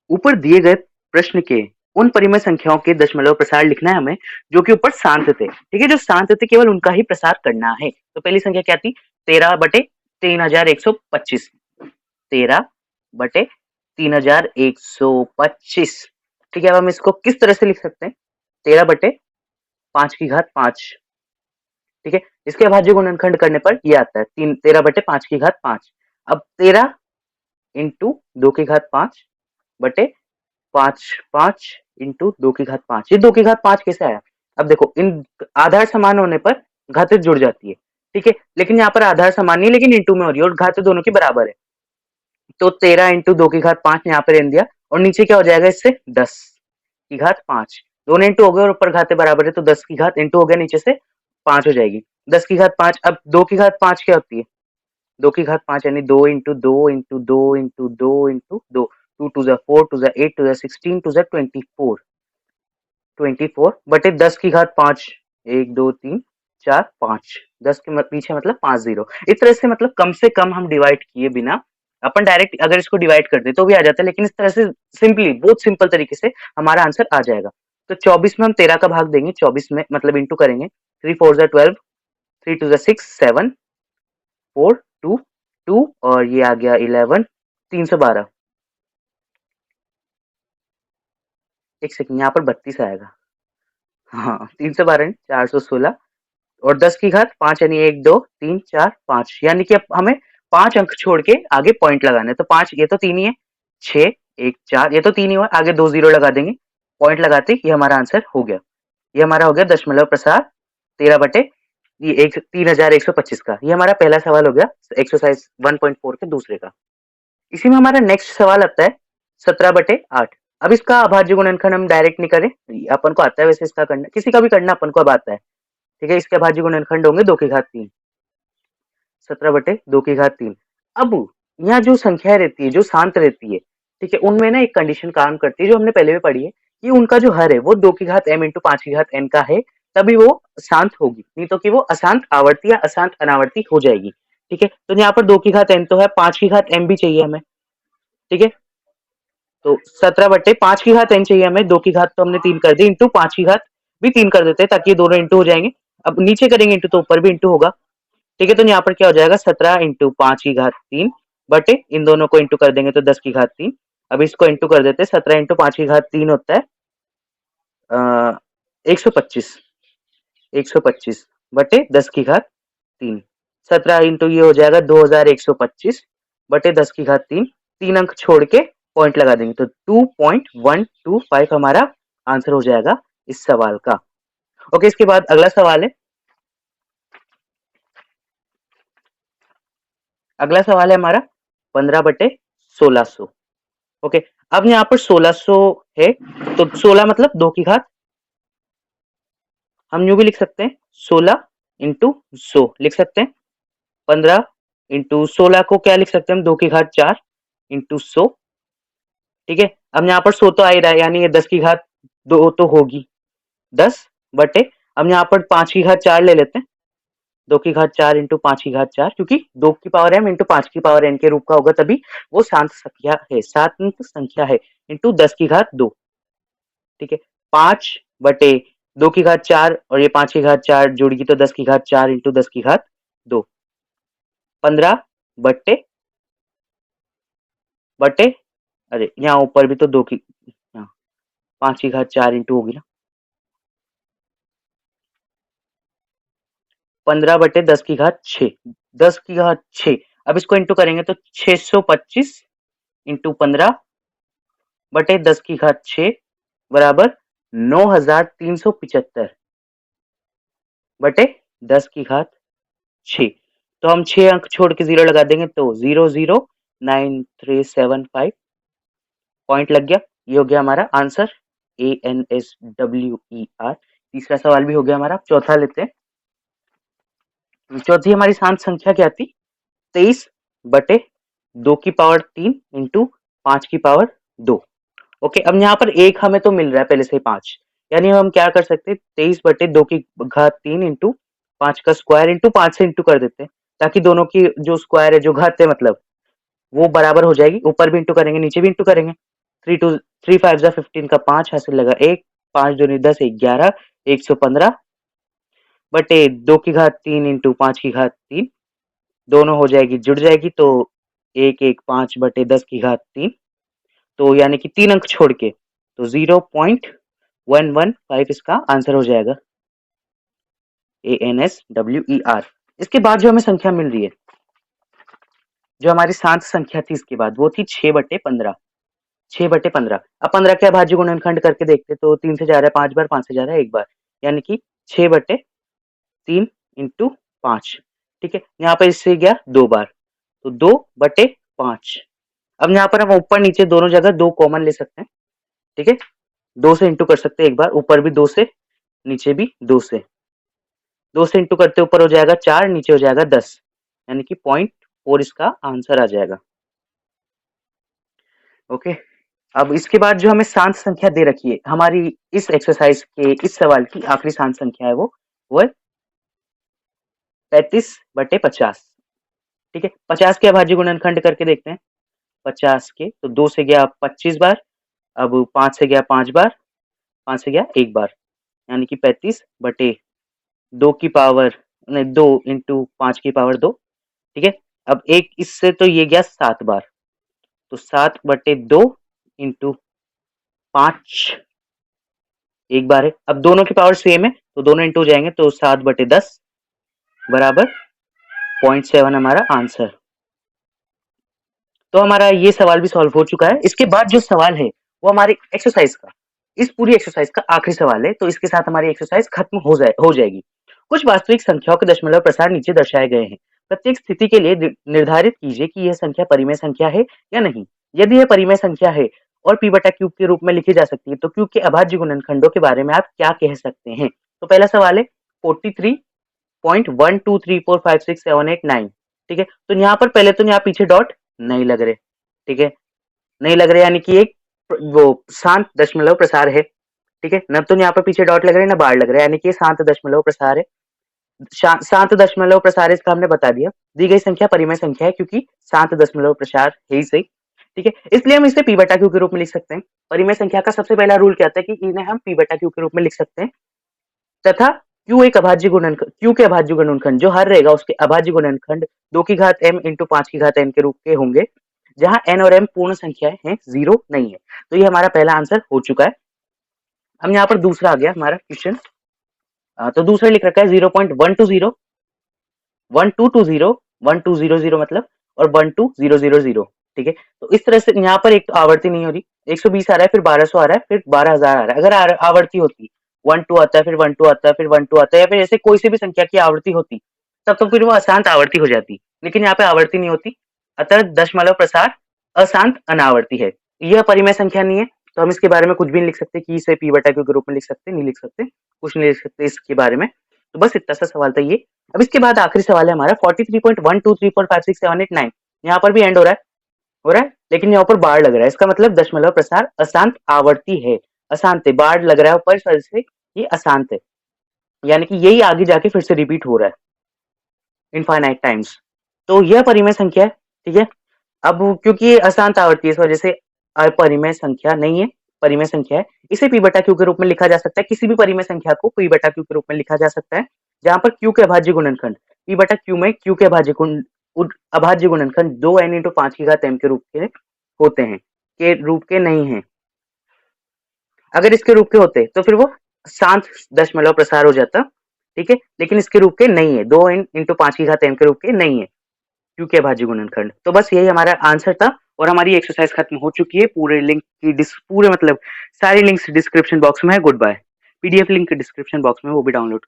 ऊपर दिए गए प्रश्न के उन परिमेय संख्याओं के दशमलव प्रसार लिखना है हमें जो कि ऊपर शांत थे। ठीक है, जो शांत थे केवल उनका ही प्रसार करना है। तो पहली संख्या क्या थी? 13/3125। 13/3125। ठीक है, अब हम इसको किस तरह से लिख सकते हैं? 13/5 ठीक है, इसके अभाज्य गुणनखंड करने पर ये आता है 13/5 अब 13 इंटू 2 की घात 5 बटे 5 इंटू 2 की घात 5। ये 2 की घात 5 कैसे आया? अब देखो, इन आधार समान होने पर घातें जुड़ जाती है। ठीक है, लेकिन यहाँ पर आधार समान नहीं, लेकिन इंटू में हो रही है और घातें दोनों की बराबर है। तो 13 इंटू 2 की घात 5 यहाँ पर रहने दिया और नीचे क्या हो जाएगा इससे? 10 की घात 5। दोनों इंटू हो गए और ऊपर घातें बराबर है तो 10 की घात इंटू हो गया, नीचे से 5 हो जाएगी। 10 की घात 5। अब 2 की घात 5 क्या होती है? 2 की घात 5 यानी 2 इंटू 2 इंटू 2 इंटू 2 2 टू ज़ा 8 टू ज़ा 16 टू ज़ा 24 बटे 10 की घात 5। 1 2 3 4 5। 10 के पीछे मतलब 5 जीरो। इस तरह से मतलब कम से कम हम डिवाइड किए बिना, अपन डायरेक्ट अगर इसको डिवाइड कर दे तो भी आ जाता है, लेकिन इस तरह से सिंपली, बहुत सिंपल तरीके से हमारा आंसर आ जाएगा। तो 24 में हम 13 का भाग देंगे, 24 में मतलब इंटू करेंगे। 3 4 ज़ा 12, 3 2 ज़ा 6 7 4 2 2 और ये आ गया 11 312। एक सेकंड, यहाँ पर 32 आएगा। हाँ, 312 416 और 10 की घात 5 यानी 1 2 3 4 5, यानी कि अब हमें 5 अंक छोड़ के आगे पॉइंट लगाना है। तो 5 ये तो 3 ही है, 6 1 4 ये तो 3 ही हुआ, आगे 2 जीरो लगा देंगे। पॉइंट लगाते ही ये हमारा आंसर हो गया। ये हमारा हो गया दशमलव प्रसार 13 बटे ये 3125 का। ये हमारा पहला सवाल हो गया एक्सरसाइज 1.4 के दूसरे का। इसी में हमारा नेक्स्ट सवाल आता है 17/8। अब इसका अभाज्य गुणनखंड हम डायरेक्ट नहीं करें, अपन को आता है वैसे इसका करना, किसी का भी करना अपन को अब आता है। ठीक है, इसके अभाज्य गुणनखंड होंगे 2 की घात 3। 17/2 की घात 3। अब यहाँ जो संख्या रहती है, जो शांत रहती है, ठीक है, उनमें ना एक कंडीशन काम करती है जो हमने पहले भी पढ़ी है कि उनका जो हर है वो 2 की घात m इंटू 5 की घात n का है, तभी वो शांत होगी, नहीं तो कि वो अशांत आवर्ती या अशांत अनावर्ती हो जाएगी। ठीक है, तो यहाँ पर 2 की घात n तो है, 5 की घात m भी चाहिए हमें। ठीक है, तो 17/5 की घात n चाहिए हमें। 2 की घात तो हमने 3 कर दी, इंटू 5 की घात भी 3 कर देते हैं ताकि ये दोनों इंटू हो जाएंगे। अब नीचे करेंगे इंटू तो ऊपर भी इंटू होगा। ठीक है, तो यहाँ पर क्या हो जाएगा? 17 इंटू 5 की घात 3 बटे इन दोनों को इंटू कर देंगे तो 10 की घात 3। अब इसको इंटू कर देते हैं, 17 इंटू 5 की घात 3 होता है 125। 125 बटे 10 की घात 3। 17 इंटू ये हो जाएगा 2125 बटे 10 की घात 3। 3 अंक छोड़ के पॉइंट लगा देंगे तो 2.125 हमारा आंसर हो जाएगा इस सवाल का। ओके, इसके बाद अगला सवाल है, अगला सवाल है हमारा 15/1600। ओके, अब यहाँ पर 1600 है तो 16 मतलब 2 की घात, हम यूं भी लिख सकते हैं 16 इंटू 100 लिख सकते हैं। 15 इंटू 16 को क्या लिख सकते हैं हम? 2 की घात 4 इंटू 100। ठीक है, अब यहाँ पर 100 तो आ ही रहा है, यानी ये 10 की घात 2 तो होगी 10 बटे, अब यहाँ पर 5 की घात 4 ले लेते हैं। 2 की घात 4 इंटू 5 की घात 4, क्योंकि 2 की पावर m इंटू 5 की पावर n के रूप का होगा तभी वो शांत संख्या है, शांत संख्या है, इंटू 10 की घात 2। ठीक है, 5/2 की घात 4 और ये 5 की घात 4 जुड़गी तो 10 की घात 4 इंटू 10 की घात 2। 15 बट्टे बटे, अरे यहाँ ऊपर भी तो 5 की घात 4 इंटू होगी ना, 15/10 की घात 6। 10 की घात 6, अब इसको इंटू करेंगे तो 625 इंटू 15/10 की घात 6 बराबर 9375 बटे 10 की घात 6। तो हम 6 अंक छोड़ के जीरो लगा देंगे तो 009375 पॉइंट लग गया। ये हो गया हमारा आंसर ANSWER। तीसरा सवाल भी हो गया हमारा। चौथा लेते हैं। चौथी हमारी शांत संख्या क्या थी? 23/2 की पावर 3 इंटू 5 की पावर 2। ओके, अब यहाँ पर एक हमें तो मिल रहा है पहले से ही 5, यानी हम क्या कर सकते हैं 23/2 की घात 3 इंटू 5 का स्क्वायर इंटू 5 से इंटू कर देते हैं, ताकि दोनों की जो स्क्वायर है, जो घात है मतलब, वो बराबर हो जाएगी। ऊपर भी इंटू करेंगे, नीचे भी इंटू करेंगे। 3 5 जा 15 का 5 हासिल लगा 1, 5 दूनी 10 11 115 बटे 2 की घात 3 इंटू 5 की घात 3 दोनों हो जाएगी जुड़ जाएगी तो 1 1 5 बटे 10 की घात 3 तो यानी कि 3 अंक छोड़ के तो 0.115 इसका आंसर हो जाएगा ANSWER। इसके बाद जो हमें संख्या मिल रही है, जो हमारी शांत संख्या थी इसके बाद, वो थी 6/15। 6/15। अब 15 के अभाज्य गुणनखंड करके देखते तो 3 से जा रहा है 5 बार, 5 से जा रहा है 1 बार, यानी कि 6/3 इंटू 5। ठीक है, यहाँ पर इससे गया 2 बार तो 2/5। अब यहाँ पर हम ऊपर नीचे दोनों जगह 2 कॉमन ले सकते हैं। ठीक है, 2 से इंटू कर सकते हैं एक बार, ऊपर भी 2 से नीचे भी 2 से। 2 से इंटू करते ऊपर हो जाएगा 4, नीचे हो जाएगा 10, यानी कि 0.4 इसका आंसर आ जाएगा। ओके, अब इसके बाद जो हमें शांत संख्या दे रखी है हमारी इस एक्सरसाइज के इस सवाल की आखिरी शांत संख्या है वो है 35/50। ठीक है, 50 के अभाज्य गुणनखंड करके देखते हैं। 50 के तो 2 से गया 25 बार, अब 5 से गया 5 बार, 5 से गया 1 बार, यानी कि 35/2 की पावर नहीं 2 इंटू 5 की पावर 2। ठीक है, अब एक इससे तो ये गया 7 बार तो 7/2 इंटू 5 एक बार है। अब दोनों की पावर सेम है तो दोनों इंटू जाएंगे तो 7/10 बराबर 0.7 हमारा आंसर। तो हमारा ये सवाल भी सॉल्व हो चुका है। इसके बाद जो सवाल है वो हमारी एक्सरसाइज का, इस पूरी एक्सरसाइज का आखिरी सवाल है, तो इसके साथ हमारी एक्सरसाइज खत्म हो जाएगी। कुछ वास्तविक संख्याओं के दशमलव प्रसार नीचे दर्शाए गए हैं। प्रत्येक स्थिति के लिए निर्धारित कीजिए कि यह संख्या परिमेय संख्या है या नहीं। यदि यह परिमेय संख्या है और p/q के रूप में लिखी जा सकती है तो q के अभाज्य गुणनखंडों के बारे में आप क्या कह सकते हैं। तो पहला सवाल है 43.123456789। ठीक है, तो यहाँ पर पहले तो यहाँ पीछे डॉट नहीं लग रहे। ठीक है, नहीं लग रहे यानी कि एक वो शांत दशमलव प्रसार है। ठीक है, न तो यहाँ पर पीछे डॉट लग रहे हैं न बाहर लग रहे हैं, यानी कि शांत दशमलव प्रसार है। शांत दशमलव प्रसार इसका हमने बता दिया। दी गई संख्या परिमेय संख्या है क्योंकि शांत दशमलव प्रसार है ही सही। ठीक है, इसलिए हम इसे p/q के रूप में लिख सकते हैं। परिमेय संख्या का सबसे पहला रूल कहता है कि इन्हें हम p/q के रूप में लिख सकते हैं तथा q एक अभाज्य गुणनखंड, q के अभाज्य गुणनखंड जो हर रहेगा उसके अभाज्य गुणनखंड 2 की घात m इंटू 5 की घात n के रूप के होंगे, जहां n और m पूर्ण संख्याएं हैं, 0 नहीं है। तो ये हमारा पहला आंसर हो चुका है। हम यहाँ पर दूसरा आ गया हमारा क्वेश्चन। तो दूसरा लिख रखा है 0.120 1220 1200 मतलब और 12000। ठीक है, तो इस तरह से यहाँ पर एक तो आवर्ती नहीं हो रही, 120 आ रहा है फिर 1200 आ रहा है फिर 12000 आ रहा है। अगर आवर्ती होती 1 2 आता है फिर 1 2 आता है फिर 1 2 आता है या फिर ऐसे कोई सी भी संख्या की आवर्ती होती तब तो फिर वो अशांत आवर्ती हो जाती, लेकिन यहाँ पे आवर्ती नहीं होती, अतः दशमलव प्रसार अशांत अनावर्ती है। यह परिमेय संख्या नहीं है तो हम इसके बारे में कुछ भी नहीं लिख सकते कि इसे p/q के रूप में लिख सकते, नहीं लिख सकते, कुछ नहीं लिख सकते इसके बारे में। तो बस इतना सा सवाल था ये। अब इसके बाद आखिरी सवाल है हमारा 43.123456789। यहाँ पर भी एंड हो रहा है लेकिन यहाँ पर बार लग रहा है, इसका मतलब दशमलव प्रसार अशांत आवर्ती है। अशांत है, बार लग रहा है ऊपर से, ये अशांत है, यानी कि यही आगे जाके फिर से रिपीट हो रहा है इनफाइनाइट टाइम्स। तो यह परिमेय संख्या है। ठीक है, अब क्योंकि ये अशांत आवर्ती है इस वजह से अपरिमेय संख्या नहीं है, परिमेय संख्या है। इसे p/q के रूप में लिखा जा सकता है, किसी भी परिमेय संख्या को p/q के रूप में लिखा जा सकता है, जहां पर q के अभाज्य गुणनखंड p/q में q के अभाज्य गुणनखंड 2n इंटू 5 की घात m के रूप के होते हैं, के रूप के नहीं है। अगर इसके रूप के होते तो फिर वो शांत दशमलव प्रसार हो जाता। ठीक है, लेकिन इसके रूप के नहीं है, 2n इंटू 5 की घात m के रूप के नहीं है q के अभाज्य गुणनखंड। तो बस यही हमारा आंसर था और हमारी एक्सरसाइज खत्म हो चुकी है। पूरे लिंक की पूरे मतलब सारी लिंक्स डिस्क्रिप्शन बॉक्स में है। Good bye. PDF link description box में, वो भी डाउनलोड कर